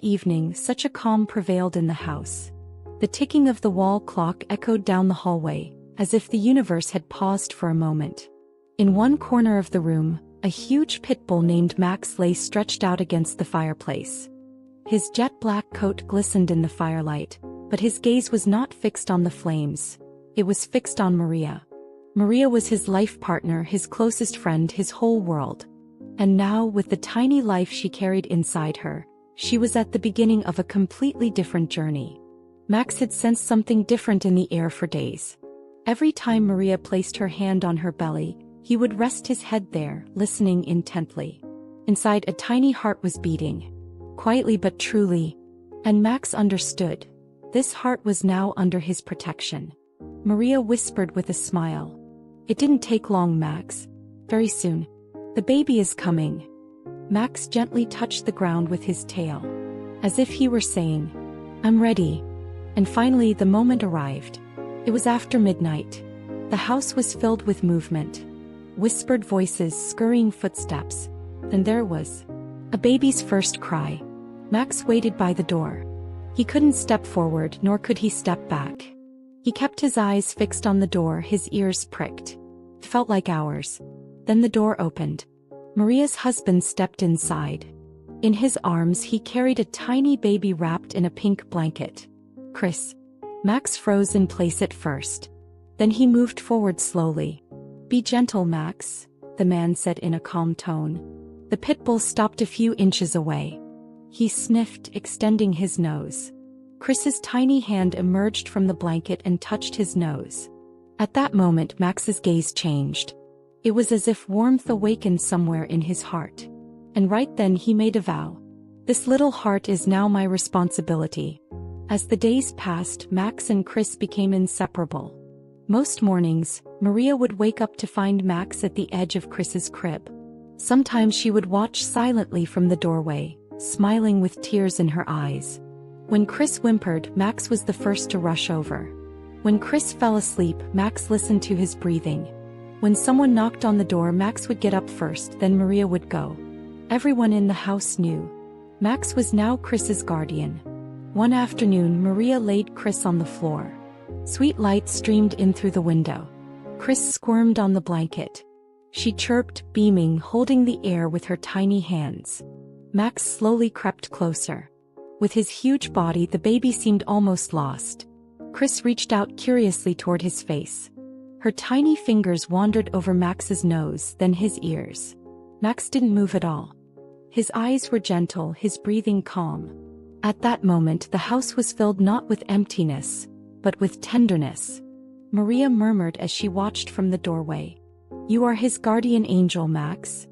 evening, such a calm prevailed in the house. The ticking of the wall clock echoed down the hallway, as if the universe had paused for a moment. In one corner of the room, a huge pit bull named Max lay stretched out against the fireplace. His jet-black coat glistened in the firelight, but his gaze was not fixed on the flames. It was fixed on Maria. Maria was his life partner, his closest friend, his whole world. And now, with the tiny life she carried inside her, she was at the beginning of a completely different journey. Max had sensed something different in the air for days. Every time Maria placed her hand on her belly, he would rest his head there, listening intently. Inside, a tiny heart was beating, quietly but truly. And Max understood. This heart was now under his protection. Maria whispered with a smile. "It didn't take long, Max. Very soon. The baby is coming." Max gently touched the ground with his tail, as if he were saying, "I'm ready." And finally the moment arrived. It was after midnight. The house was filled with movement. Whispered voices, scurrying footsteps. And there was a baby's first cry. Max waited by the door. He couldn't step forward, nor could he step back. He kept his eyes fixed on the door, his ears pricked. It felt like hours. Then the door opened. Maria's husband stepped inside. In his arms he carried a tiny baby wrapped in a pink blanket. "Chris." Max froze in place at first. Then he moved forward slowly. "Be gentle, Max," the man said in a calm tone. The pit bull stopped a few inches away. He sniffed, extending his nose. Chris's tiny hand emerged from the blanket and touched his nose. At that moment Max's gaze changed. It was as if warmth awakened somewhere in his heart. And right then he made a vow. "This little heart is now my responsibility." As the days passed, Max and Chris became inseparable. Most mornings, Maria would wake up to find Max at the edge of Chris's crib. Sometimes she would watch silently from the doorway, smiling with tears in her eyes. When Chris whimpered, Max was the first to rush over. When Chris fell asleep, Max listened to his breathing. When someone knocked on the door, Max would get up first, then Maria would go. Everyone in the house knew. Max was now Chris's guardian. One afternoon, Maria laid Chris on the floor. Sweet light streamed in through the window. Chris squirmed on the blanket. She chirped, beaming, holding the air with her tiny hands. Max slowly crept closer. With his huge body, the baby seemed almost lost. Chris reached out curiously toward his face. Her tiny fingers wandered over Max's nose, then his ears. Max didn't move at all. His eyes were gentle, his breathing calm. At that moment, the house was filled not with emptiness, but with tenderness. Maria murmured as she watched from the doorway. "You are his guardian angel, Max."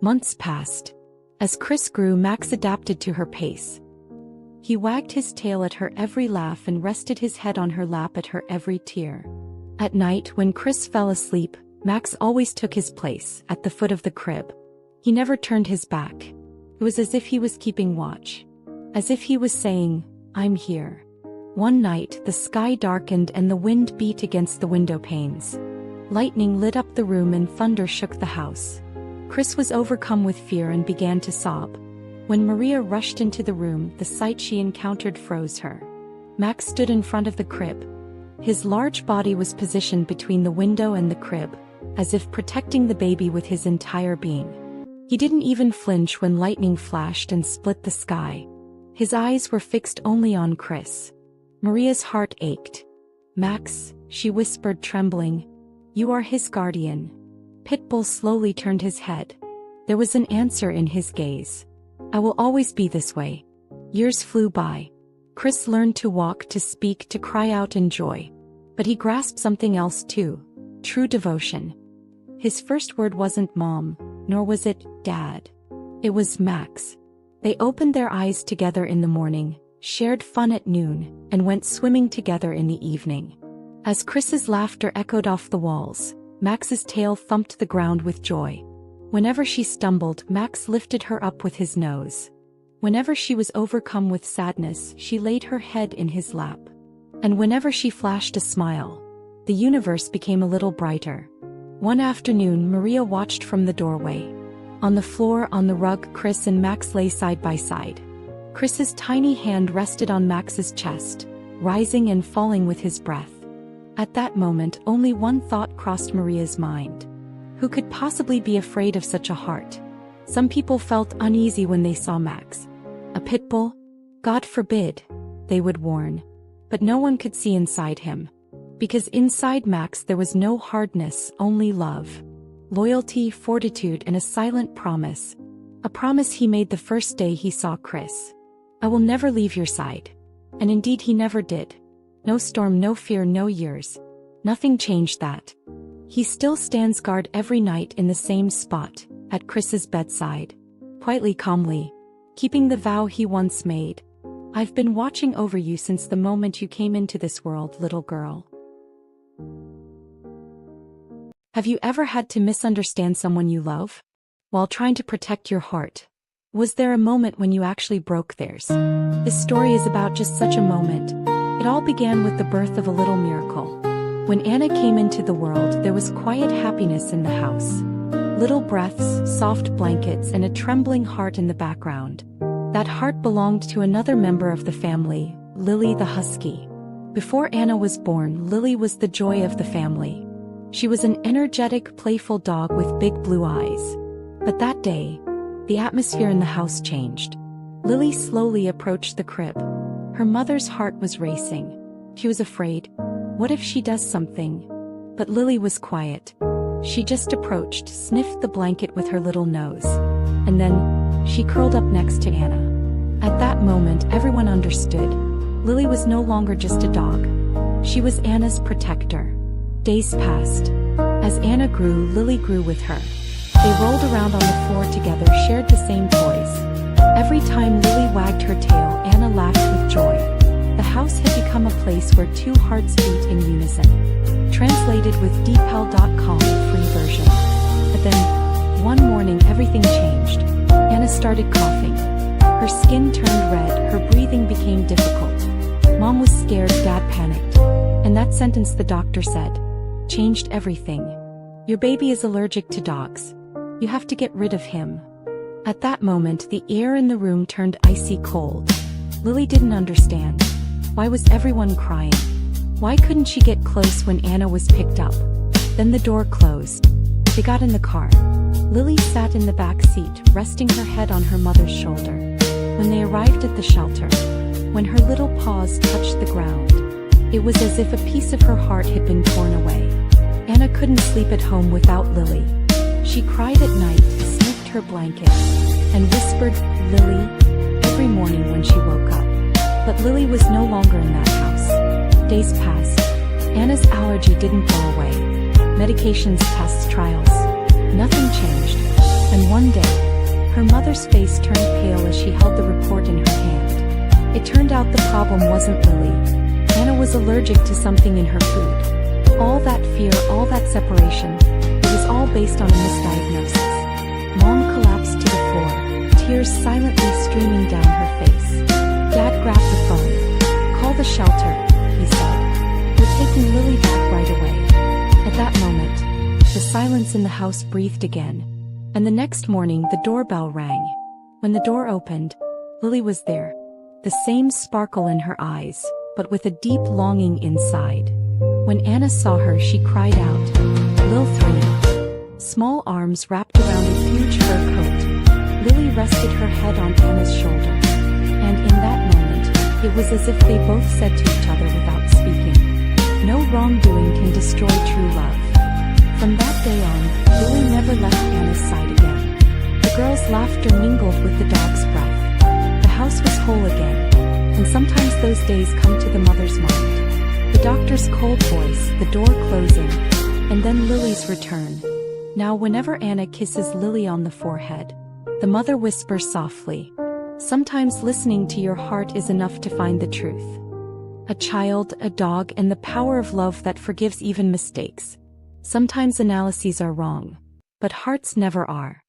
Months passed. As Chris grew, Max adapted to her pace. He wagged his tail at her every laugh and rested his head on her lap at her every tear. At night, when Chris fell asleep, Max always took his place, at the foot of the crib. He never turned his back. It was as if he was keeping watch. As if he was saying, "I'm here." One night, the sky darkened and the wind beat against the window panes. Lightning lit up the room and thunder shook the house. Chris was overcome with fear and began to sob. When Maria rushed into the room, the sight she encountered froze her. Max stood in front of the crib. His large body was positioned between the window and the crib, as if protecting the baby with his entire being. He didn't even flinch when lightning flashed and split the sky. His eyes were fixed only on Chris. Maria's heart ached. "Max," she whispered, trembling. "You are his guardian." Pitbull slowly turned his head. There was an answer in his gaze. "I will always be this way." Years flew by. Chris learned to walk, to speak, to cry out in joy. But he grasped something else too: true devotion. His first word wasn't mom, nor was it dad. It was Max. They opened their eyes together in the morning, shared fun at noon, and went swimming together in the evening. As Chris's laughter echoed off the walls, Max's tail thumped the ground with joy. Whenever she stumbled, Max lifted her up with his nose. Whenever she was overcome with sadness, she laid her head in his lap. And whenever she flashed a smile, the universe became a little brighter. One afternoon, Maria watched from the doorway. On the floor, on the rug, Chris and Max lay side by side. Chris's tiny hand rested on Max's chest, rising and falling with his breath. At that moment, only one thought crossed Maria's mind. Who could possibly be afraid of such a heart? Some people felt uneasy when they saw Max. A pit bull? God forbid, they would warn. But no one could see inside him. Because inside Max there was no hardness, only love. Loyalty, fortitude, and a silent promise. A promise he made the first day he saw Chris. I will never leave your side. And indeed he never did. No storm, no fear, no years. Nothing changed that. He still stands guard every night in the same spot, at Chris's bedside. Quietly, calmly. Keeping the vow he once made. I've been watching over you since the moment you came into this world, little girl. Have you ever had to misunderstand someone you love? While trying to protect your heart? Was there a moment when you actually broke theirs? This story is about just such a moment. It all began with the birth of a little miracle. When Anna came into the world, there was quiet happiness in the house. Little breaths, soft blankets, and a trembling heart in the background. That heart belonged to another member of the family, Lily the husky. Before Anna was born, Lily was the joy of the family. She was an energetic, playful dog with big blue eyes. But that day, the atmosphere in the house changed. Lily slowly approached the crib. Her mother's heart was racing. She was afraid. What if she does something? But Lily was quiet. She just approached, sniffed the blanket with her little nose. And then, she curled up next to Anna. At that moment, everyone understood. Lily was no longer just a dog. She was Anna's protector. Days passed. As Anna grew, Lily grew with her. They rolled around on the floor together, shared the same toys. Every time Lily wagged her tail, Anna laughed with joy. The house had become a place where two hearts beat in unison. Translated with dpel.com free version. But then, one morning everything changed. Anna started coughing. Her skin turned red, her breathing became difficult. Mom was scared, Dad panicked. And that sentence the doctor said changed everything. Your baby is allergic to dogs. You have to get rid of him. At that moment, the air in the room turned icy cold. Lily didn't understand. Why was everyone crying? Why couldn't she get close when Anna was picked up? Then the door closed. They got in the car. Lily sat in the back seat, resting her head on her mother's shoulder. When they arrived at the shelter, when her little paws touched the ground, it was as if a piece of her heart had been torn away. Anna couldn't sleep at home without Lily. She cried at night, sniffed her blanket, and whispered, Lily, every morning when she woke up. But Lily was no longer in that house. Days passed. Anna's allergy didn't go away. Medications, tests, trials. Nothing changed. And one day, her mother's face turned pale as she held the report in her hand. It turned out the problem wasn't Lily. Anna was allergic to something in her food. All that fear, all that separation, it was all based on a misdiagnosis. Mom collapsed to the floor, tears silently streaming down her face. Dad grabbed the phone. Call the shelter, he said. We're taking Lily back right away. At that moment, the silence in the house breathed again. And the next morning the doorbell rang. When the door opened, Lily was there. The same sparkle in her eyes, but with a deep longing inside. When Anna saw her, she cried out, Lil 3. Small arms wrapped around a huge fur coat. Lily rested her head on Anna's shoulder. And in that moment, it was as if they both said to each other without speaking, no wrongdoing can destroy true love. From that day on, Lily never left Anna's side again. The girls' laughter mingled with the dog's breath. The house was whole again. And sometimes those days come to the mother's mind. The doctor's cold voice, the door closing, and then Lily's return. Now whenever Anna kisses Lily on the forehead, the mother whispers softly, sometimes listening to your heart is enough to find the truth. A child, a dog, and the power of love that forgives even mistakes. Sometimes analyses are wrong, but hearts never are.